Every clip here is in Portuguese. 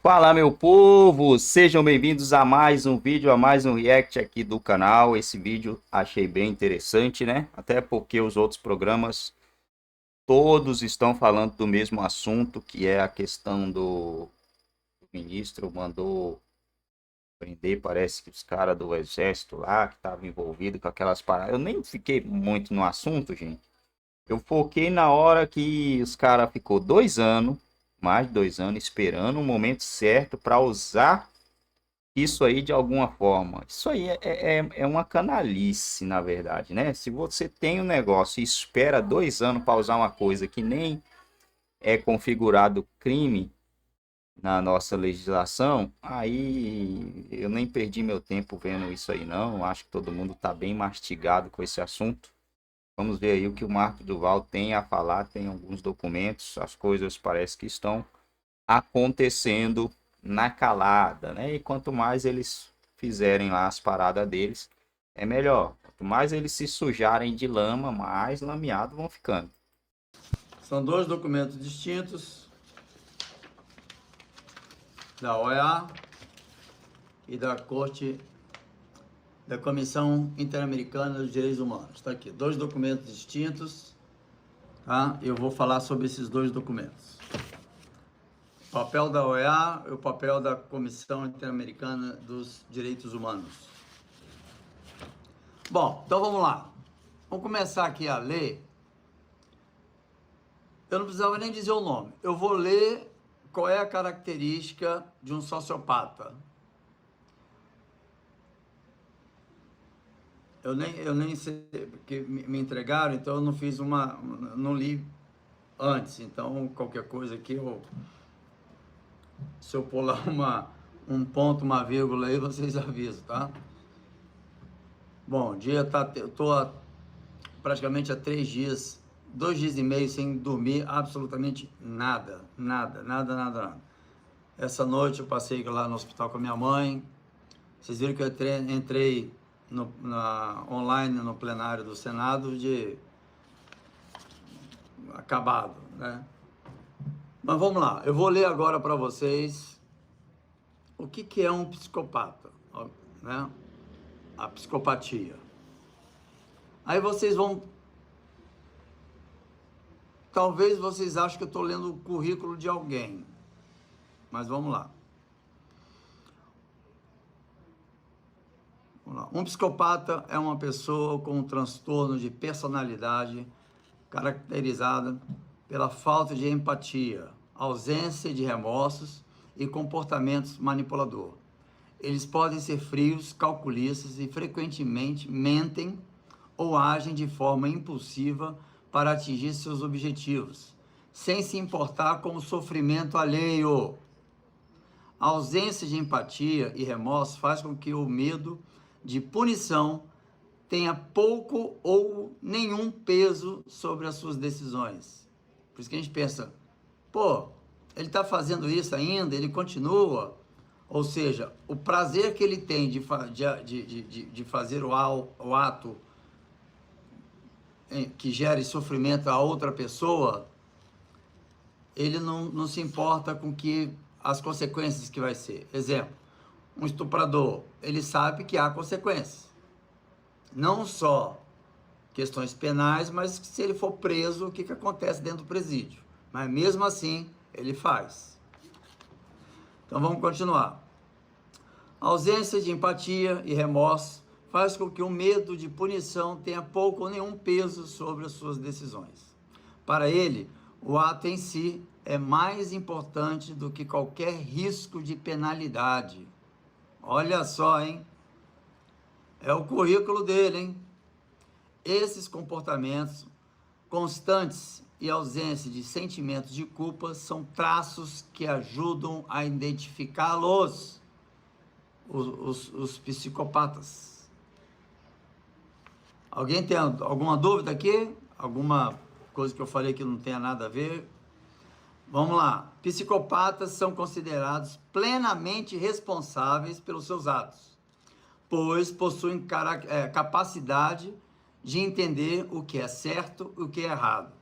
Fala, meu povo! Sejam bem-vindos a mais um vídeo, a mais um react aqui do canal. Esse vídeo achei bem interessante, né? Até porque os outros programas todos estão falando do mesmo assunto, que é a questão do ministro mandou prender, parece que os caras do exército lá, que estavam envolvidos com aquelas paradas. Eu nem fiquei muito no assunto, gente. Eu foquei na hora que os caras ficou 2 anos, mais de 2 anos, esperando o momento certo para usar isso aí de alguma forma. Isso aí é uma canalice, na verdade, né? Se você tem um negócio e espera 2 anos para usar uma coisa que nem é configurado crime na nossa legislação, aí eu nem perdi meu tempo vendo isso aí, não. Acho que todo mundo está bem mastigado com esse assunto. Vamos ver aí o que o Marco Duval tem a falar. Tem alguns documentos, as coisas parece que estão acontecendo na calada, né? E quanto mais eles fizerem lá as paradas deles, é melhor. Quanto mais eles se sujarem de lama, mais lameados vão ficando. São dois documentos distintos, da OEA e da Corte da Comissão Interamericana dos Direitos Humanos. Está aqui, dois documentos distintos, tá? Eu vou falar sobre esses dois documentos. O papel da OEA e o papel da Comissão Interamericana dos Direitos Humanos. Bom, então vamos lá. Vamos começar aqui a ler. Eu não precisava nem dizer o nome. Eu vou ler qual é a característica de um sociopata. Eu nem sei, porque me entregaram, então eu não fiz não li antes. Então, qualquer coisa aqui, se eu pular um ponto, uma vírgula aí, vocês avisam, tá? Bom, o dia eu tô praticamente há 3 dias, 2 dias e meio sem dormir absolutamente nada. Essa noite eu passei lá no hospital com a minha mãe. Vocês viram que eu entrei online no plenário do Senado acabado, né? Mas vamos lá, eu vou ler agora para vocês o que é um psicopata, né? A psicopatia. Aí talvez vocês achem que eu estou lendo o currículo de alguém, mas vamos lá. Um psicopata é uma pessoa com um transtorno de personalidade caracterizada pela falta de empatia, ausência de remorsos e comportamentos manipulador. Eles podem ser frios, calculistas e frequentemente mentem ou agem de forma impulsiva para atingir seus objetivos, sem se importar com o sofrimento alheio. A ausência de empatia e remorso faz com que o medo de punição tenha pouco ou nenhum peso sobre as suas decisões. Por isso que a gente pensa, pô, ele está fazendo isso ainda, ele continua. Ou seja, o prazer que ele tem de fazer o ato que gere sofrimento a outra pessoa, ele não se importa com as consequências que vai ser. Exemplo, um estuprador, ele sabe que há consequências. Não só questões penais, mas se ele for preso, o que acontece dentro do presídio. Mas mesmo assim, ele faz. Então vamos continuar. A ausência de empatia e remorso faz com que o medo de punição tenha pouco ou nenhum peso sobre as suas decisões. Para ele, o ato em si é mais importante do que qualquer risco de penalidade. Olha só, hein? É o currículo dele, hein? Esses comportamentos constantes e ausência de sentimentos de culpa são traços que ajudam a identificá-los, os psicopatas. Alguém tem alguma dúvida aqui? Alguma coisa que eu falei que não tenha nada a ver? Vamos lá. Psicopatas são considerados plenamente responsáveis pelos seus atos, pois possuem capacidade de entender o que é certo e o que é errado.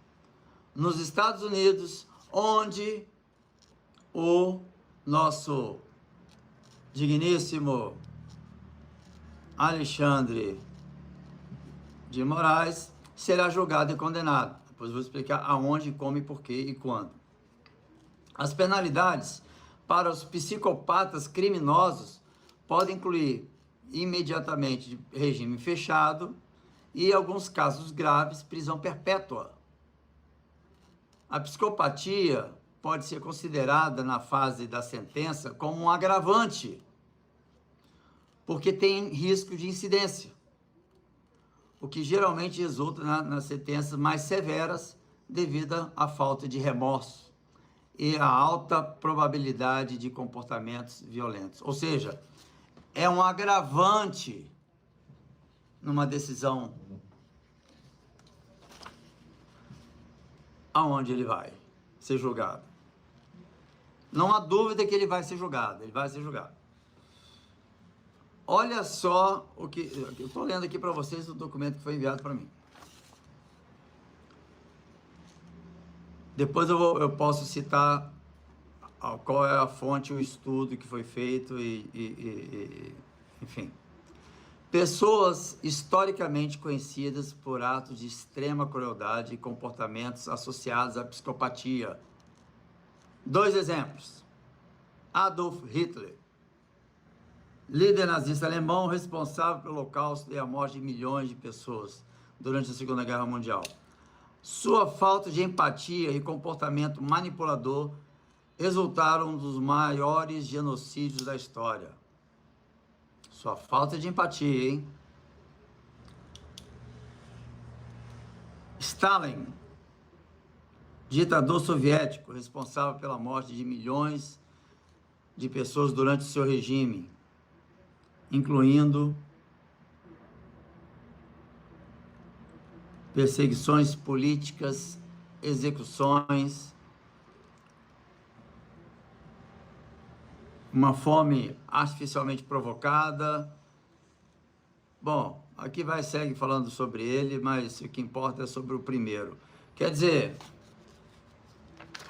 Nos Estados Unidos, onde o nosso digníssimo Alexandre de Moraes será julgado e condenado. Depois vou explicar aonde, como, por quê e quando. As penalidades para os psicopatas criminosos podem incluir imediatamente regime fechado e, em alguns casos graves, prisão perpétua. A psicopatia pode ser considerada na fase da sentença como um agravante, porque tem risco de incidência, o que geralmente resulta nas sentenças mais severas devido à falta de remorso e à alta probabilidade de comportamentos violentos. Ou seja, é um agravante numa decisão aonde ele vai ser julgado. Não há dúvida que ele vai ser julgado, ele vai ser julgado. Olha só o que eu estou lendo aqui para vocês o documento que foi enviado para mim. Depois eu posso citar qual é a fonte, o estudo que foi feito enfim. Pessoas historicamente conhecidas por atos de extrema crueldade e comportamentos associados à psicopatia. 2 exemplos. Adolf Hitler, líder nazista alemão responsável pelo Holocausto e a morte de milhões de pessoas durante a Segunda Guerra Mundial. Sua falta de empatia e comportamento manipulador resultaram dos maiores genocídios da história. Sua falta de empatia, hein? Stalin, ditador soviético, responsável pela morte de milhões de pessoas durante o seu regime, incluindo perseguições políticas, execuções, uma fome artificialmente provocada. Bom, aqui segue falando sobre ele, mas o que importa é sobre o primeiro. Quer dizer,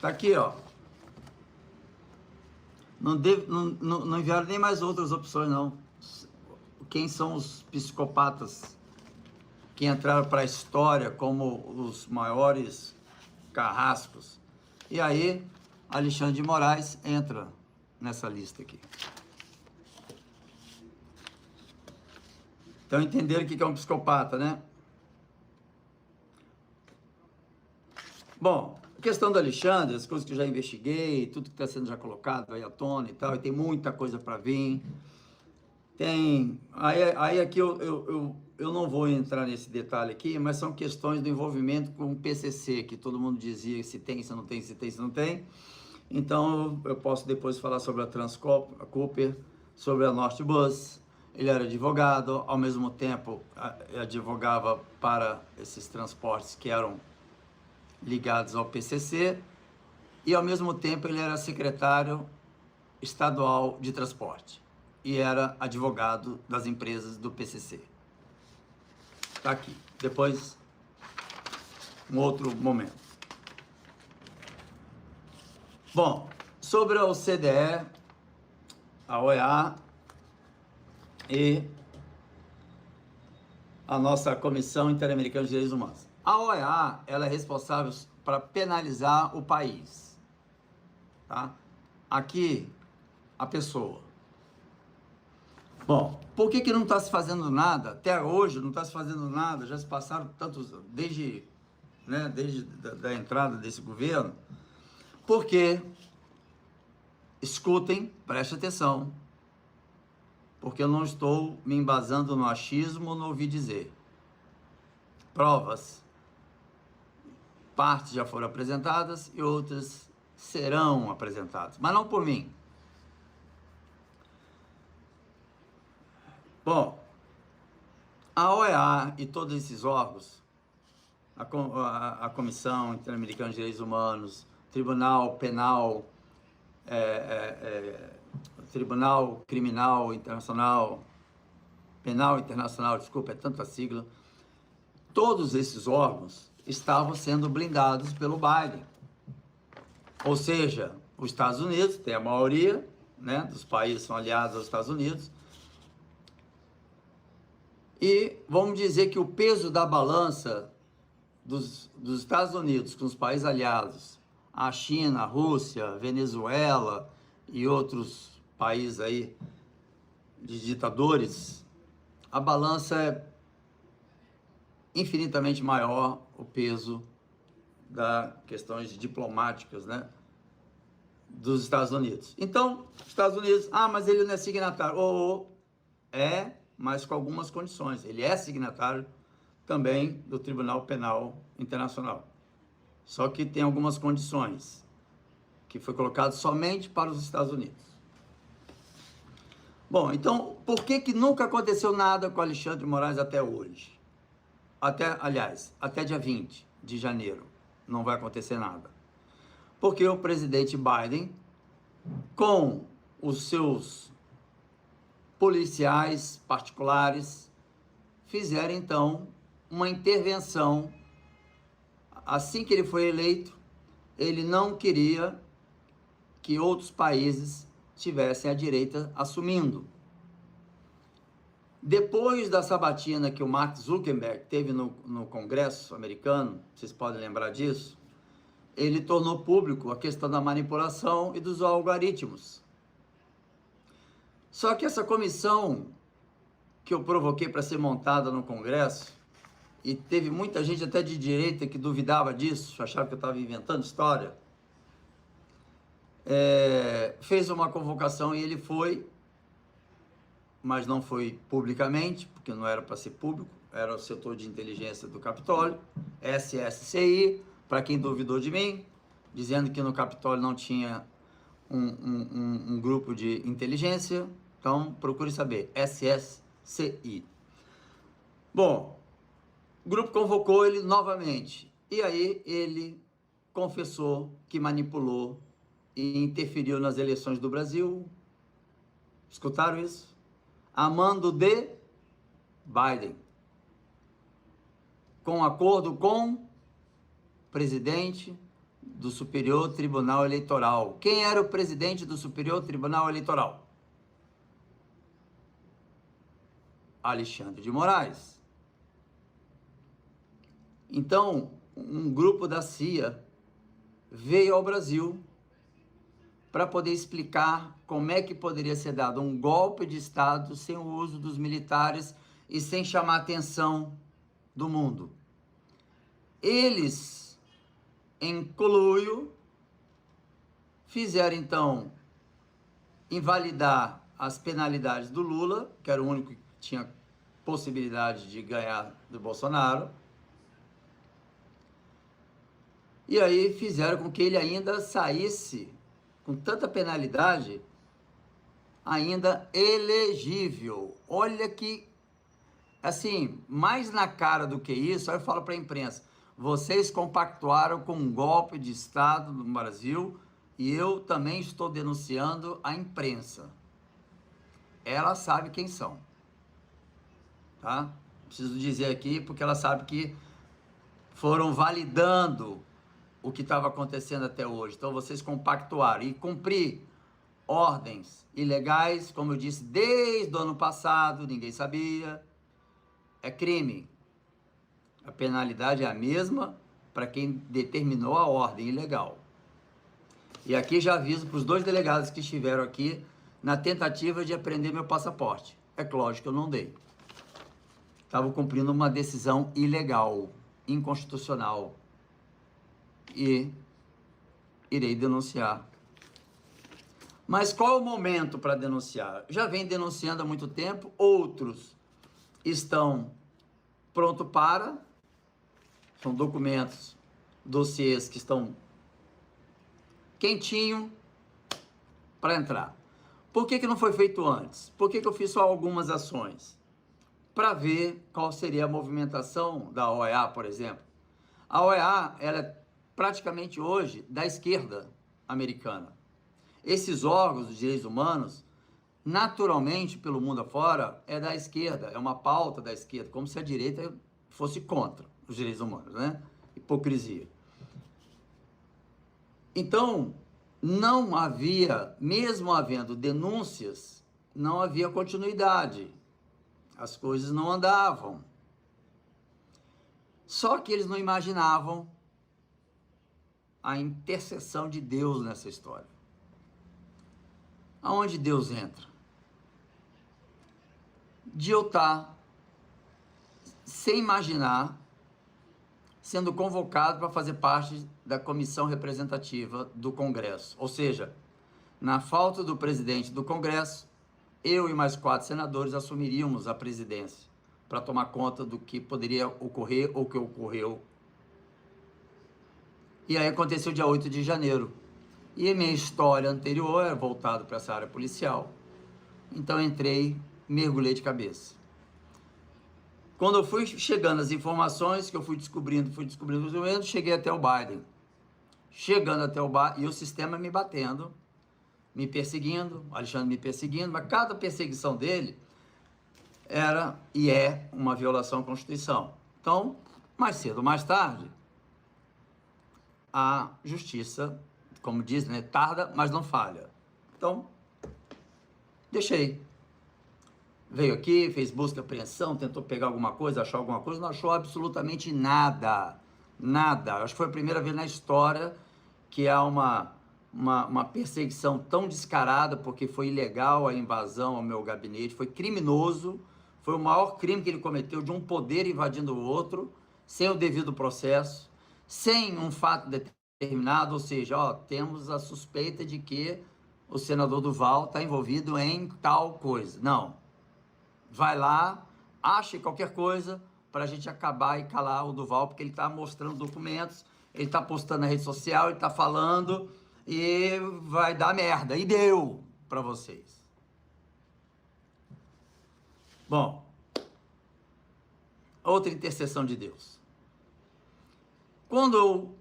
tá aqui, ó. Não enviaram nem mais outras opções, não. Quem são os psicopatas que entraram para a história como os maiores carrascos? E aí, Alexandre de Moraes entra nessa lista aqui. Então, entenderam o que é um psicopata, né? Bom, a questão do Alexandre, as coisas que eu já investiguei, tudo que está sendo já colocado aí à tona e tal, e tem muita coisa para vir. Aí aqui eu não vou entrar nesse detalhe aqui, mas são questões do envolvimento com o PCC, que todo mundo dizia se tem, se não tem, se tem, se não tem. Então eu posso depois falar sobre a Transcooper, sobre a Northbus. Ele era advogado, ao mesmo tempo advogava para esses transportes que eram ligados ao PCC, e ao mesmo tempo ele era secretário estadual de transporte e era advogado das empresas do PCC. Tá aqui. Depois, um outro momento. Bom, sobre o CDE, a OEA e a nossa Comissão Interamericana de Direitos Humanos. A OEA, ela é responsável para penalizar o país, tá? Aqui, a pessoa. Bom, por que não está se fazendo nada? Até hoje não está se fazendo nada, já se passaram tantos, desde da entrada desse governo, porque, escutem, preste atenção, porque eu não estou me embasando no achismo, no ouvir dizer. Provas, partes já foram apresentadas e outras serão apresentadas, mas não por mim. Bom, a OEA e todos esses órgãos, a Comissão Interamericana de Direitos Humanos, Tribunal Penal, Tribunal Criminal Internacional, Penal Internacional, desculpa, é tanta sigla, todos esses órgãos estavam sendo blindados pelo Biden. Ou seja, os Estados Unidos, tem a maioria, né, dos países são aliados aos Estados Unidos. E vamos dizer que o peso da balança dos Estados Unidos com os países aliados, a China, a Rússia, a Venezuela e outros países aí de ditadores, a balança é infinitamente maior, o peso das questões diplomáticas, né, dos Estados Unidos. Então, os Estados Unidos, mas ele não é signatário. Mas com algumas condições. Ele é signatário também do Tribunal Penal Internacional. Só que tem algumas condições, que foi colocado somente para os Estados Unidos. Bom, então, por que nunca aconteceu nada com Alexandre de Moraes até hoje? Até dia 20 de janeiro não vai acontecer nada. Porque o presidente Biden, com os seus policiais particulares, fizeram então uma intervenção. Assim que ele foi eleito, ele não queria que outros países tivessem a direita assumindo. Depois da sabatina que o Mark Zuckerberg teve no Congresso americano, vocês podem lembrar disso, ele tornou público a questão da manipulação e dos algoritmos. Só que essa comissão que eu provoquei para ser montada no Congresso, e teve muita gente até de direita que duvidava disso, achava que eu estava inventando história, fez uma convocação e ele foi, mas não foi publicamente, porque não era para ser público, era o setor de inteligência do Capitólio, SSCI, para quem duvidou de mim, dizendo que no Capitólio não tinha um grupo de inteligência. Então, procure saber, SSCI. Bom, o grupo convocou ele novamente. E aí ele confessou que manipulou e interferiu nas eleições do Brasil. Escutaram isso? A mando de Biden. Com acordo com o presidente do Superior Tribunal Eleitoral. Quem era o presidente do Superior Tribunal Eleitoral? Alexandre de Moraes. Então, um grupo da CIA veio ao Brasil para poder explicar como é que poderia ser dado um golpe de Estado sem o uso dos militares e sem chamar a atenção do mundo. Eles, em conluio, fizeram então invalidar as penalidades do Lula, que era o único que tinha possibilidade de ganhar do Bolsonaro, e aí fizeram com que ele ainda saísse, com tanta penalidade, ainda elegível. Olha que, assim, mais na cara do que isso, aí eu falo para a imprensa, vocês compactuaram com um golpe de Estado no Brasil e eu também estou denunciando a imprensa. Ela sabe quem são. Tá? Preciso dizer aqui porque ela sabe que foram validando o que estava acontecendo até hoje. Então vocês compactuaram e cumprir ordens ilegais, como eu disse, desde o ano passado, ninguém sabia, é crime. A penalidade é a mesma para quem determinou a ordem ilegal. E aqui já aviso para os 2 delegados que estiveram aqui na tentativa de apreender meu passaporte. É lógico que eu não dei. Estava cumprindo uma decisão ilegal, inconstitucional. E irei denunciar. Mas qual é o momento para denunciar? Já vem denunciando há muito tempo, outros estão prontos para, são documentos, dossiês que estão quentinho para entrar. Por que não foi feito antes? Por que eu fiz só algumas ações? Para ver qual seria a movimentação da OEA, por exemplo. A OEA, ela é praticamente hoje da esquerda americana. Esses órgãos de direitos humanos, naturalmente, pelo mundo afora, é da esquerda, é uma pauta da esquerda, como se a direita fosse contra os direitos humanos, né? Hipocrisia. Então, não havia, mesmo havendo denúncias, não havia continuidade. As coisas não andavam. Só que eles não imaginavam a intercessão de Deus nessa história. Aonde Deus entra? De eu estar, sem imaginar, sendo convocado para fazer parte da comissão representativa do Congresso. Ou seja, na falta do presidente do Congresso, eu e mais 4 senadores assumiríamos a presidência para tomar conta do que poderia ocorrer ou que ocorreu. E aí aconteceu dia 8 de janeiro. E a minha história anterior era voltada para essa área policial. Então entrei, mergulhei de cabeça. Quando eu fui chegando as informações que eu fui descobrindo, cheguei até o Biden. Chegando até o Biden, e o sistema me batendo, me perseguindo, Alexandre me perseguindo, mas cada perseguição dele era e é uma violação à Constituição. Então, mais cedo ou mais tarde, a justiça, como diz, né, tarda, mas não falha. Então, deixei. Veio aqui, fez busca e apreensão, tentou pegar alguma coisa, achar alguma coisa, não achou absolutamente nada. Nada. Acho que foi a primeira vez na história que há uma perseguição tão descarada, porque foi ilegal a invasão ao meu gabinete, foi criminoso, foi o maior crime que ele cometeu, de um poder invadindo o outro, sem o devido processo, sem um fato determinado, ou seja, ó, temos a suspeita de que o senador Duval está envolvido em tal coisa. Não. Vai lá, ache qualquer coisa para a gente acabar e calar o Duval, porque ele está mostrando documentos, ele está postando na rede social, ele está falando e vai dar merda. E deu para vocês. Bom, outra intercessão de Deus. Quando eu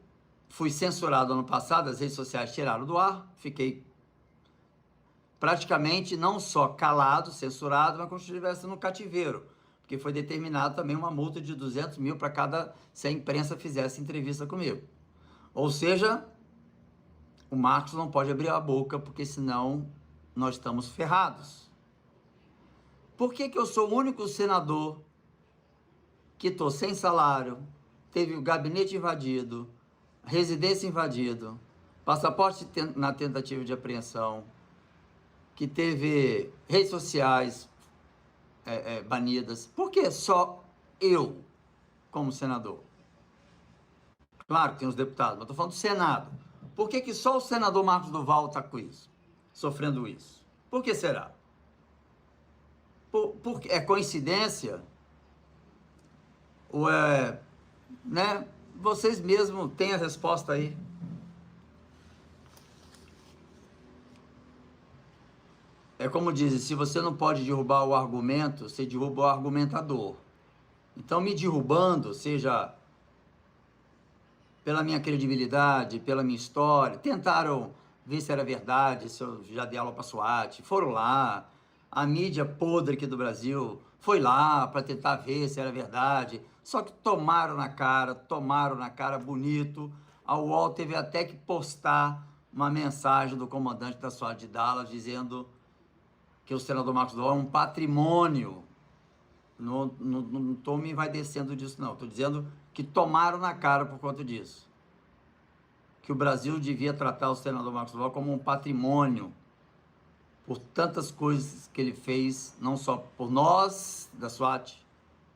fui censurado ano passado, as redes sociais tiraram do ar, fiquei praticamente não só calado, censurado, mas como se estivesse no cativeiro, porque foi determinado também uma multa de 200 mil para cada, se a imprensa fizesse entrevista comigo. Ou seja, o Marcos não pode abrir a boca, porque senão nós estamos ferrados. Por que eu sou o único senador que estou sem salário, teve o gabinete invadido, residência invadido, passaporte na tentativa de apreensão, que teve redes sociais banidas? Por que só eu, como senador? Claro que tem os deputados, mas estou falando do Senado. Por que só o senador Marcos Duval está com isso, sofrendo isso? Por que será? É coincidência? Ou é, né? Vocês mesmos têm a resposta aí. É como dizem, se você não pode derrubar o argumento, você derruba o argumentador. Então, me derrubando, seja pela minha credibilidade, pela minha história, tentaram ver se era verdade, se eu já dei aula para SWAT, foram lá, a mídia podre aqui do Brasil foi lá para tentar ver se era verdade, só que tomaram na cara bonito. A UOL teve até que postar uma mensagem do comandante da SWAT de Dallas dizendo que o senador Marcos Duval é um patrimônio. Não estou me envaidecendo disso, não. Estou dizendo que tomaram na cara por conta disso. Que o Brasil devia tratar o senador Marcos Duval como um patrimônio, por tantas coisas que ele fez, não só por nós, da SWAT,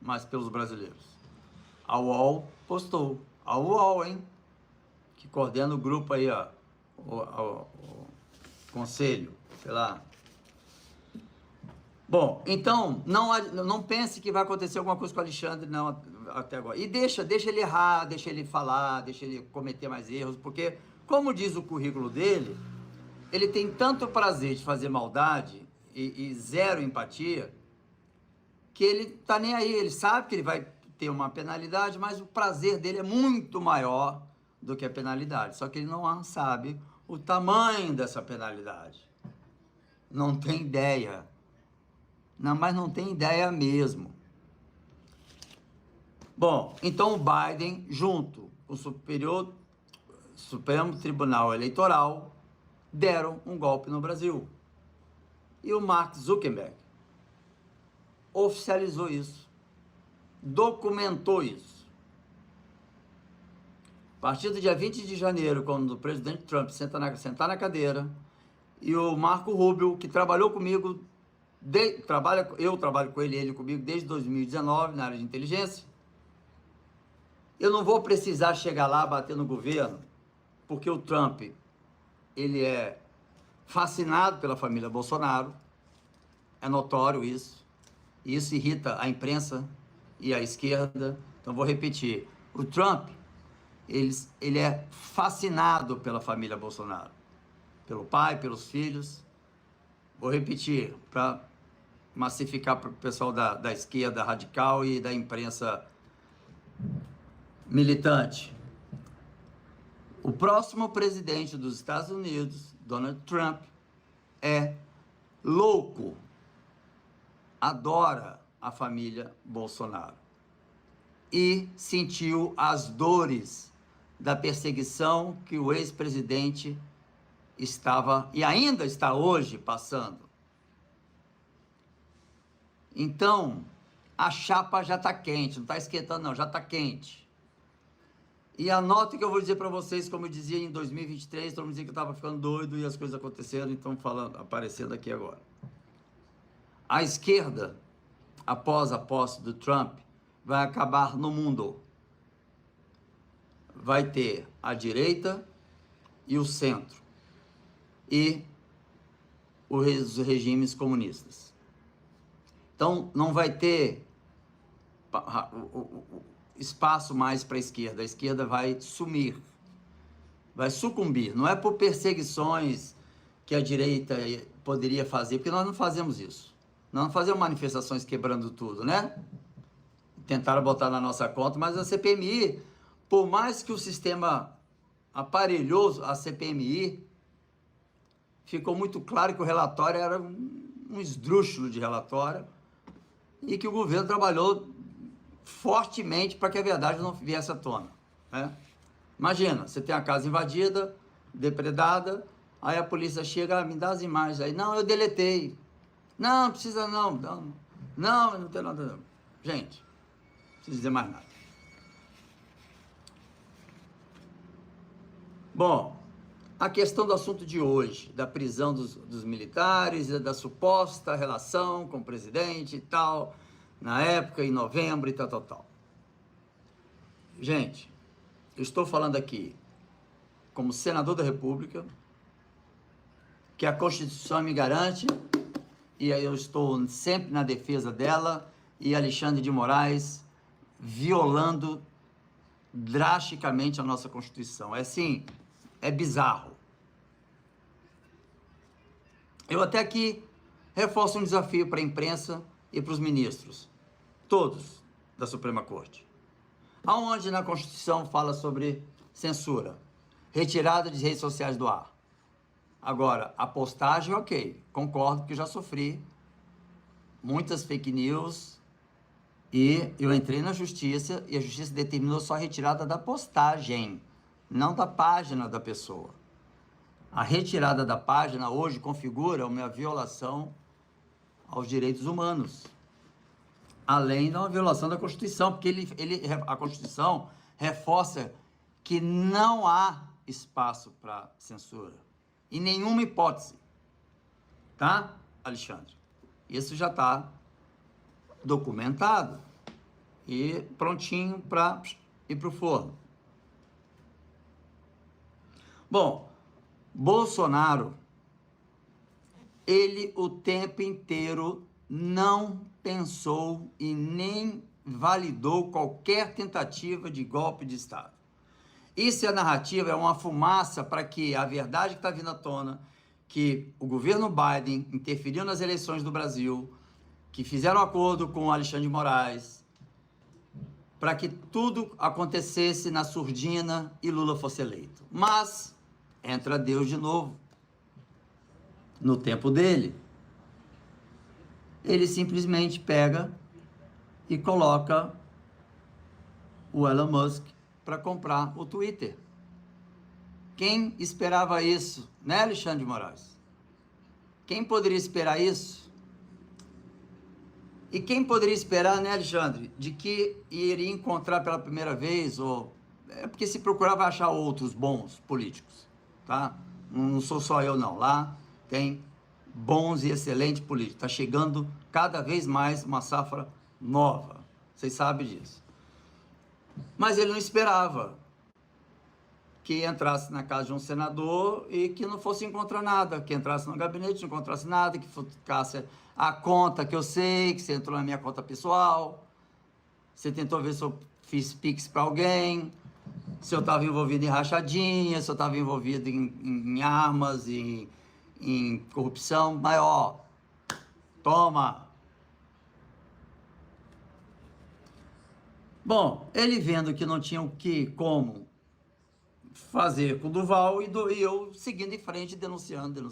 mas pelos brasileiros. A UOL postou. A UOL, hein? Que coordena o grupo aí, ó. O conselho, sei lá. Bom, então, não pense que vai acontecer alguma coisa com o Alexandre, não, até agora. E deixa ele errar, deixa ele falar, deixa ele cometer mais erros, porque, como diz o currículo dele, ele tem tanto prazer de fazer maldade e zero empatia, que ele tá nem aí, ele sabe que ele vai ter uma penalidade, mas o prazer dele é muito maior do que a penalidade, só que ele não sabe o tamanho dessa penalidade. Não tem ideia. Não, mas não tem ideia mesmo. Bom, então o Biden, junto com o Supremo Tribunal Eleitoral, deram um golpe no Brasil. E o Mark Zuckerberg oficializou isso, documentou isso. A partir do dia 20 de janeiro, quando o presidente Trump sentar na cadeira, e o Marco Rubio, que trabalhou comigo, eu trabalho com ele comigo desde 2019 na área de inteligência, eu não vou precisar chegar lá bater no governo, porque o Trump, ele é fascinado pela família Bolsonaro, é notório isso, e isso irrita a imprensa e a esquerda. Então vou repetir, o Trump, ele é fascinado pela família Bolsonaro, pelo pai, pelos filhos. Vou repetir, para massificar para o pessoal da esquerda radical e da imprensa militante. O próximo presidente dos Estados Unidos, Donald Trump, é louco, adora a família Bolsonaro e sentiu as dores da perseguição que o ex-presidente estava e ainda está hoje passando. Então, a chapa já está quente, não está esquentando não, já está quente. E anota que eu vou dizer para vocês, como eu dizia em 2023, todo mundo dizia que eu estava ficando doido e as coisas aconteceram, então aparecendo aqui agora. A esquerda, após a posse do Trump, vai acabar no mundo. Vai ter a direita e o centro. E os regimes comunistas. Então, não vai ter espaço mais para a esquerda vai sumir, vai sucumbir. Não é por perseguições que a direita poderia fazer, porque nós não fazemos isso. Nós não fazemos manifestações quebrando tudo, né? Tentaram botar na nossa conta, mas a CPMI, por mais que o sistema aparelhou a CPMI, ficou muito claro que o relatório era um esdrúxulo de relatório e que o governo trabalhou fortemente para que a verdade não viesse à tona, né? Imagina, você tem a casa invadida, depredada, aí a polícia chega, me dá as imagens aí. Não, eu deletei. Não precisa não. Não tem nada não. Gente, não preciso dizer mais nada. Bom, a questão do assunto de hoje, da prisão dos militares, da suposta relação com o presidente e tal, na época, em novembro e tal. Gente, eu estou falando aqui como senador da República, que a Constituição me garante, e eu estou sempre na defesa dela, e Alexandre de Moraes violando drasticamente a nossa Constituição. É assim, é bizarro. Eu até aqui reforço um desafio para a imprensa e para os ministros, todos da Suprema Corte. Aonde na Constituição fala sobre censura, retirada de redes sociais do ar. Agora, a postagem, ok, concordo que já sofri muitas fake news e eu entrei na justiça e a justiça determinou só a retirada da postagem, não da página da pessoa. A retirada da página hoje configura uma violação aos direitos humanos, além de uma violação da Constituição, porque a Constituição reforça que não há espaço para censura, em nenhuma hipótese, tá, Alexandre? Isso já está documentado e prontinho para ir para o forno. Bom, Bolsonaro, ele o tempo inteiro não pensou e nem validou qualquer tentativa de golpe de Estado. Isso é a narrativa, é uma fumaça para que a verdade que está vindo à tona, que o governo Biden interferiu nas eleições do Brasil, que fizeram acordo com o Alexandre de Moraes, para que tudo acontecesse na surdina e Lula fosse eleito. Mas entra Deus de novo, no tempo dele. Ele simplesmente pega e coloca o Elon Musk para comprar o Twitter. Quem esperava isso, né, Alexandre de Moraes? Quem poderia esperar isso? E quem poderia esperar, né, Alexandre, de que iria encontrar pela primeira vez, ou... É porque se procurava achar outros bons políticos, tá? Não sou só eu, não. Lá tem bons e excelentes políticos. Está chegando cada vez mais uma safra nova. Vocês sabem disso. Mas ele não esperava que entrasse na casa de um senador e que não fosse encontrar nada, que entrasse no gabinete, não encontrasse nada, que ficasse a conta que eu sei, que você entrou na minha conta pessoal, você tentou ver se eu fiz Pix para alguém, se eu estava envolvido em rachadinha, se eu estava envolvido em armas, em corrupção, mas ó, toma! Bom, ele vendo que não tinha o que, como fazer com o Duval e eu seguindo em frente, denunciando,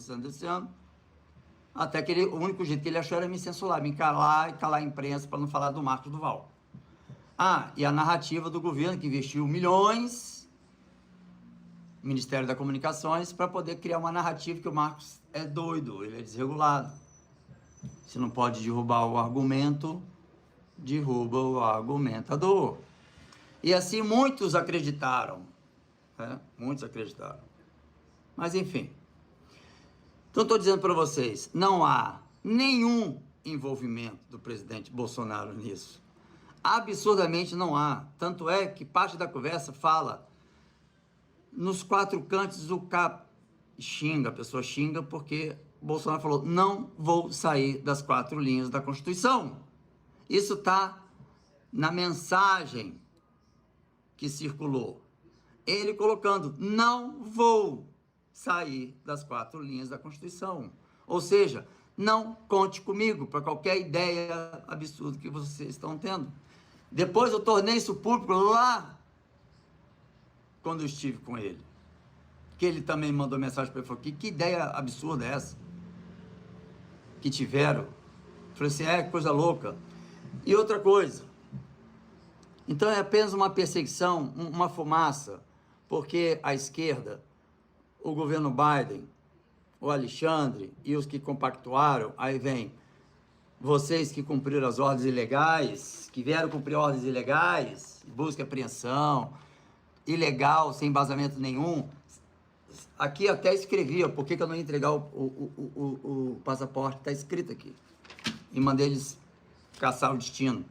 até que o único jeito que ele achou era me censurar, me calar e calar a imprensa para não falar do Marcos Duval. Ah, e a narrativa do governo que investiu milhões, Ministério das Comunicações, para poder criar uma narrativa que o Marcos é doido, ele é desregulado. Se não pode derrubar o argumento, derruba o argumentador. E assim muitos acreditaram, né? Muitos acreditaram. Mas enfim. Então estou dizendo para vocês, não há nenhum envolvimento do presidente Bolsonaro nisso. Absurdamente não há. Tanto é que parte da conversa fala nos quatro cantos o cap xinga, a pessoa xinga porque Bolsonaro falou: não vou sair das quatro linhas da Constituição. Isso está na mensagem que circulou. Ele colocando: não vou sair das quatro linhas da Constituição. Ou seja, não conte comigo para qualquer ideia absurda que vocês estão tendo. Depois eu tornei isso público lá quando eu estive com ele. Que ele também mandou mensagem para ele, falou: que ideia absurda é essa? Que tiveram. Eu falei assim: é, coisa louca. E outra coisa, então é apenas uma perseguição, uma fumaça, porque a esquerda, o governo Biden, o Alexandre e os que compactuaram, aí vem vocês que cumpriram as ordens ilegais, que vieram cumprir ordens ilegais, busca e apreensão, ilegal, sem embasamento nenhum. Aqui até escrevi, por que eu não ia entregar o passaporte, está escrito aqui. E mandei eles caçar o destino.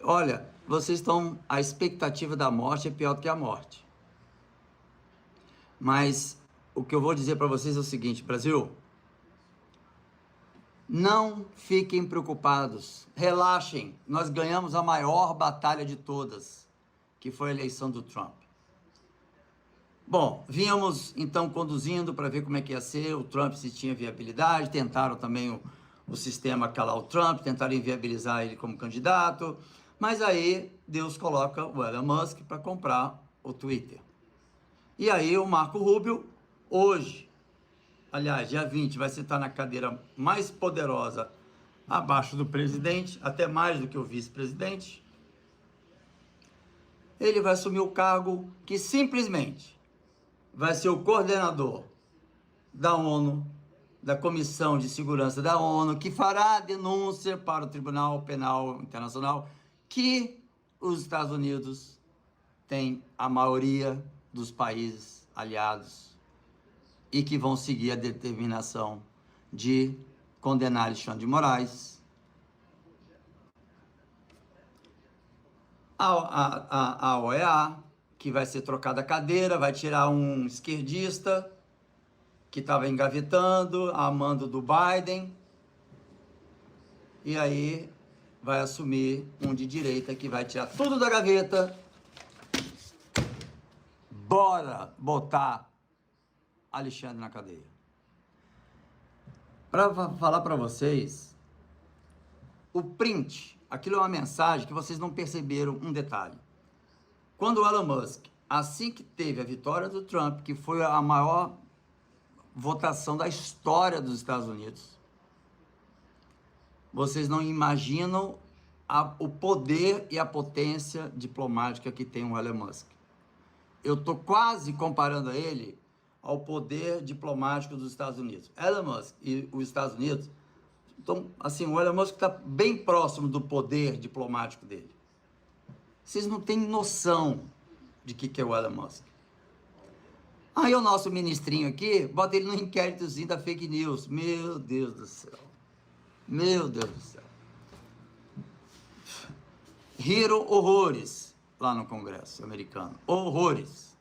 Olha, vocês estão... A expectativa da morte é pior do que a morte. Mas o que eu vou dizer para vocês é o seguinte, Brasil. Não fiquem preocupados. Relaxem. Nós ganhamos a maior batalha de todas, que foi a eleição do Trump. Bom, vínhamos então conduzindo para ver como é que ia ser, o Trump se tinha viabilidade, tentaram também o sistema calar o Trump, tentaram inviabilizar ele como candidato, mas aí Deus coloca o Elon Musk para comprar o Twitter. E aí o Marco Rubio, hoje, aliás, dia 20, vai sentar na cadeira mais poderosa abaixo do presidente, até mais do que o vice-presidente. Ele vai assumir o cargo que simplesmente vai ser o coordenador da ONU, da Comissão de Segurança da ONU, que fará a denúncia para o Tribunal Penal Internacional que os Estados Unidos têm a maioria dos países aliados e que vão seguir a determinação de condenar Alexandre de Moraes. A OEA, que vai ser trocada a cadeira, vai tirar um esquerdista que estava engavetando, a mando do Biden, e aí vai assumir um de direita que vai tirar tudo da gaveta. Bora botar Alexandre na cadeia. Para falar para vocês, o print, aquilo é uma mensagem que vocês não perceberam um detalhe. Quando o Elon Musk, assim que teve a vitória do Trump, que foi a maior votação da história dos Estados Unidos, vocês não imaginam o poder e a potência diplomática que tem o Elon Musk. Eu estou quase comparando ele ao poder diplomático dos Estados Unidos. Elon Musk e os Estados Unidos, então, assim, o Elon Musk está bem próximo do poder diplomático dele. Vocês não têm noção de que é o Elon Musk. Aí o nosso ministrinho aqui, bota ele no inquéritozinho da fake news. Meu Deus do céu. Meu Deus do céu. Riram horrores lá no Congresso americano. Horrores.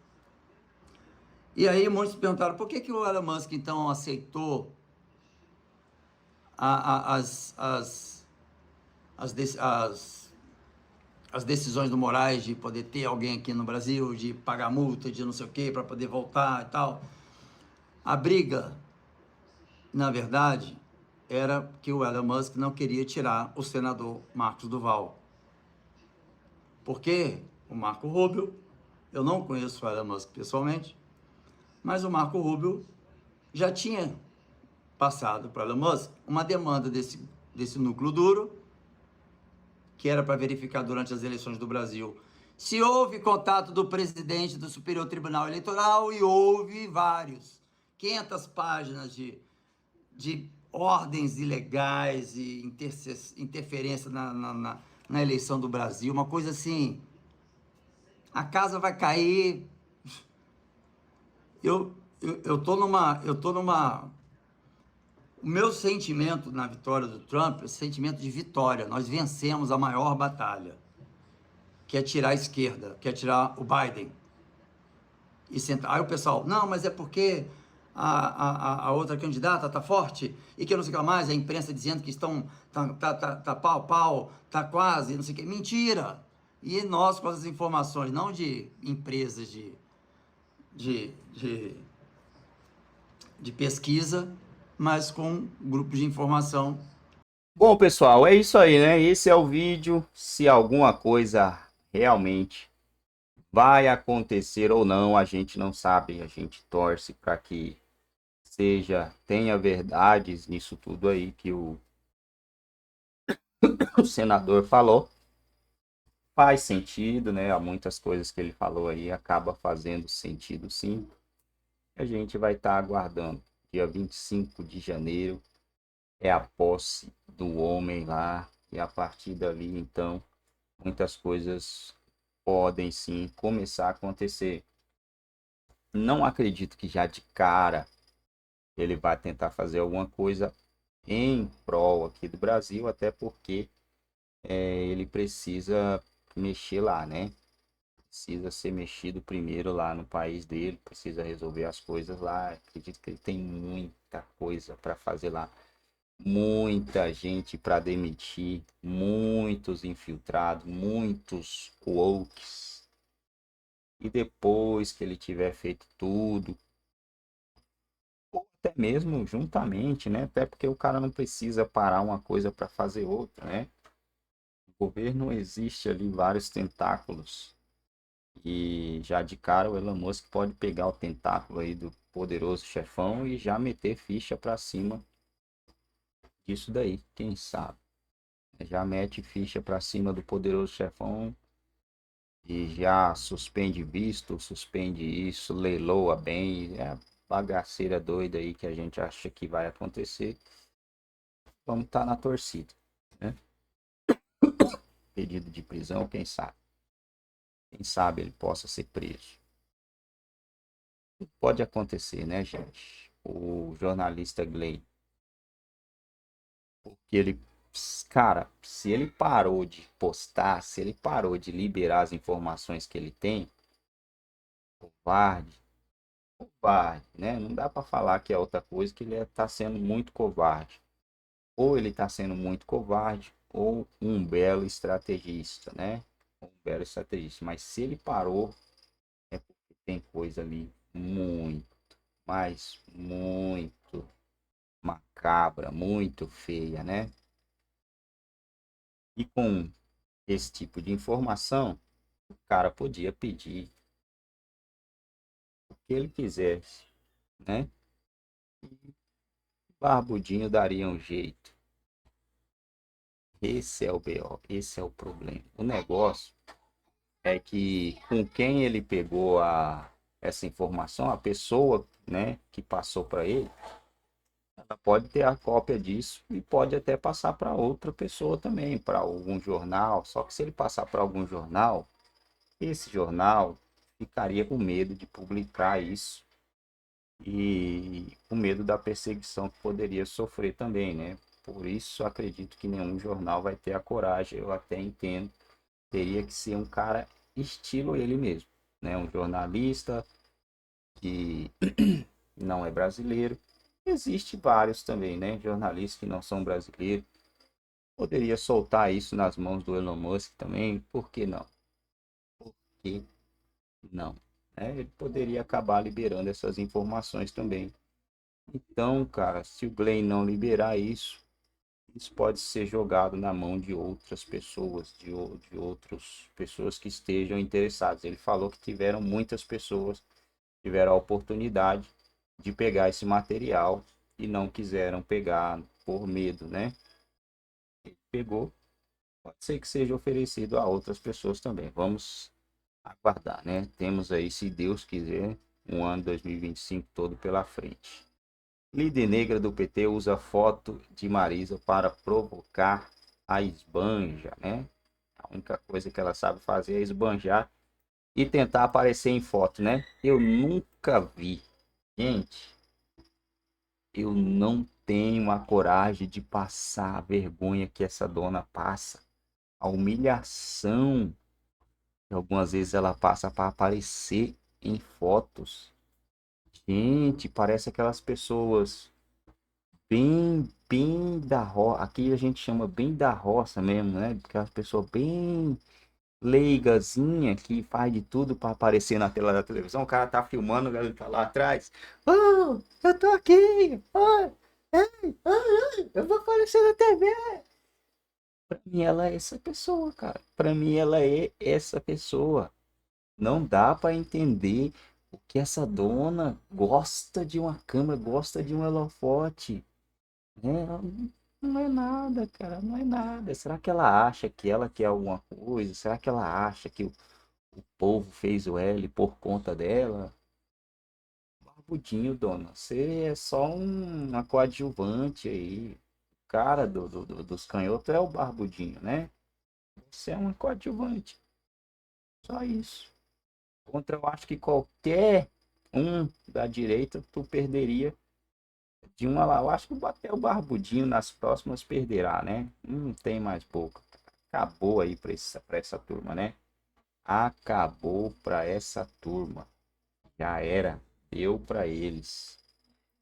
E aí muitos perguntaram, por que o Elon Musk então aceitou as decisões do Moraes de poder ter alguém aqui no Brasil, de pagar multa, de não sei o quê, para poder voltar e tal. A briga, na verdade, era que o Elon Musk não queria tirar o senador Marcos Duval. Porque o Marco Rubio, eu não conheço o Elon Musk pessoalmente, mas o Marco Rubio já tinha passado para o Elon Musk uma demanda desse núcleo duro, que era para verificar durante as eleições do Brasil se houve contato do presidente do Superior Tribunal Eleitoral, e houve vários. 500 páginas de ordens ilegais e interferência na eleição do Brasil, uma coisa assim, a casa vai cair. Eu tô numa. O meu sentimento na vitória do Trump é sentimento de vitória. Nós vencemos a maior batalha, que é tirar a esquerda, que é tirar o Biden. E sentar. Aí o pessoal, não, mas é porque a outra candidata tá forte e que eu não sei o que mais, a imprensa dizendo que estão tá pau a pau, tá quase, não sei o que. Mentira! E nós com as informações, não de empresas de, de, de pesquisa, mas com grupos de informação. Bom, pessoal, é isso aí, né? Esse é o vídeo. Se alguma coisa realmente vai acontecer ou não, a gente não sabe. A gente torce para que tenha verdades nisso tudo aí que o senador falou. Faz sentido, né? Há muitas coisas que ele falou aí, acaba fazendo sentido sim. A gente vai estar aguardando. Dia 25 de janeiro é a posse do homem lá, e a partir dali, então, muitas coisas podem sim começar a acontecer. Não acredito que já de cara ele vai tentar fazer alguma coisa em prol aqui do Brasil, até porque ele precisa mexer lá, né? Precisa ser mexido primeiro lá no país dele, precisa resolver as coisas lá. Acredito que ele tem muita coisa para fazer lá, muita gente para demitir, muitos infiltrados, muitos wokes. E depois que ele tiver feito tudo, ou até mesmo juntamente, né? Até porque o cara não precisa parar uma coisa para fazer outra, né? O governo existe ali vários tentáculos. E já de cara o Elon Musk pode pegar o tentáculo aí do poderoso chefão e já meter ficha para cima disso daí, quem sabe? Já mete ficha para cima do poderoso chefão e já suspende visto, suspende isso, leiloa bem, é a bagaceira doida aí que a gente acha que vai acontecer. Vamos estar na torcida, né? Pedido de prisão, quem sabe? Quem sabe ele possa ser preso. Pode acontecer, né, gente? O jornalista Gley, porque ele, cara, se ele parou de postar, se ele parou de liberar as informações que ele tem, covarde, covarde, né? Não dá para falar que é outra coisa, que ele tá sendo muito covarde. Ou ele tá sendo muito covarde, ou um belo estrategista, né? Um belo estrategista. Mas se ele parou, é porque tem coisa ali muito, mas muito macabra, muito feia, né? E com esse tipo de informação, o cara podia pedir o que ele quisesse, né? Barbudinho daria um jeito. Esse é o BO, esse é o problema. O negócio é que com quem ele pegou essa informação, a pessoa, né, que passou para ele, ela pode ter a cópia disso e pode até passar para outra pessoa também, para algum jornal. Só que se ele passar para algum jornal, esse jornal ficaria com medo de publicar isso e com medo da perseguição que poderia sofrer também, né? Por isso acredito que nenhum jornal vai ter a coragem, eu até entendo, teria que ser um cara estilo ele mesmo, né? Um jornalista que não é brasileiro. Existe vários também, né? Jornalistas que não são brasileiros. Poderia soltar isso nas mãos do Elon Musk também, por que não? Por que não? É, ele poderia acabar liberando essas informações também. Então, cara, se o Glenn não liberar isso, isso pode ser jogado na mão de outras pessoas, de outras pessoas que estejam interessadas. Ele falou que tiveram muitas pessoas tiveram a oportunidade de pegar esse material e não quiseram pegar por medo, né? Ele pegou, pode ser que seja oferecido a outras pessoas também. Vamos aguardar, né? Temos aí, se Deus quiser, um ano 2025 todo pela frente. Líder negra do PT usa foto de Marisa para provocar a esbanja, né? A única coisa que ela sabe fazer é esbanjar e tentar aparecer em foto, né? Eu nunca vi. Gente, eu não tenho a coragem de passar a vergonha que essa dona passa. A humilhação que algumas vezes ela passa para aparecer em fotos. Gente, parece aquelas pessoas bem da roça. Aqui a gente chama bem da roça mesmo, né? Aquelas pessoas bem leigazinha que faz de tudo para aparecer na tela da televisão. O cara tá filmando, ele tá lá atrás. Oh, eu tô aqui. Oh, ei, eu vou aparecer na TV. Pra mim ela é essa pessoa, cara. Pra mim ela é essa pessoa. Não dá para entender o que essa dona gosta de uma câmera, gosta de um holofote. Né? Ela não é nada, cara, não é nada. Será que ela acha que ela quer alguma coisa? Será que ela acha que o povo fez o L por conta dela? Barbudinho, dona, você é só uma coadjuvante aí. O cara dos canhotos é o Barbudinho, né? Você é uma coadjuvante. Só isso. Contra eu acho que qualquer um da direita, tu perderia de uma lá. Eu acho que até o Barbudinho nas próximas perderá, né? Não tem mais boca. Acabou aí pra essa turma, né? Acabou pra essa turma. Já era. Deu pra eles.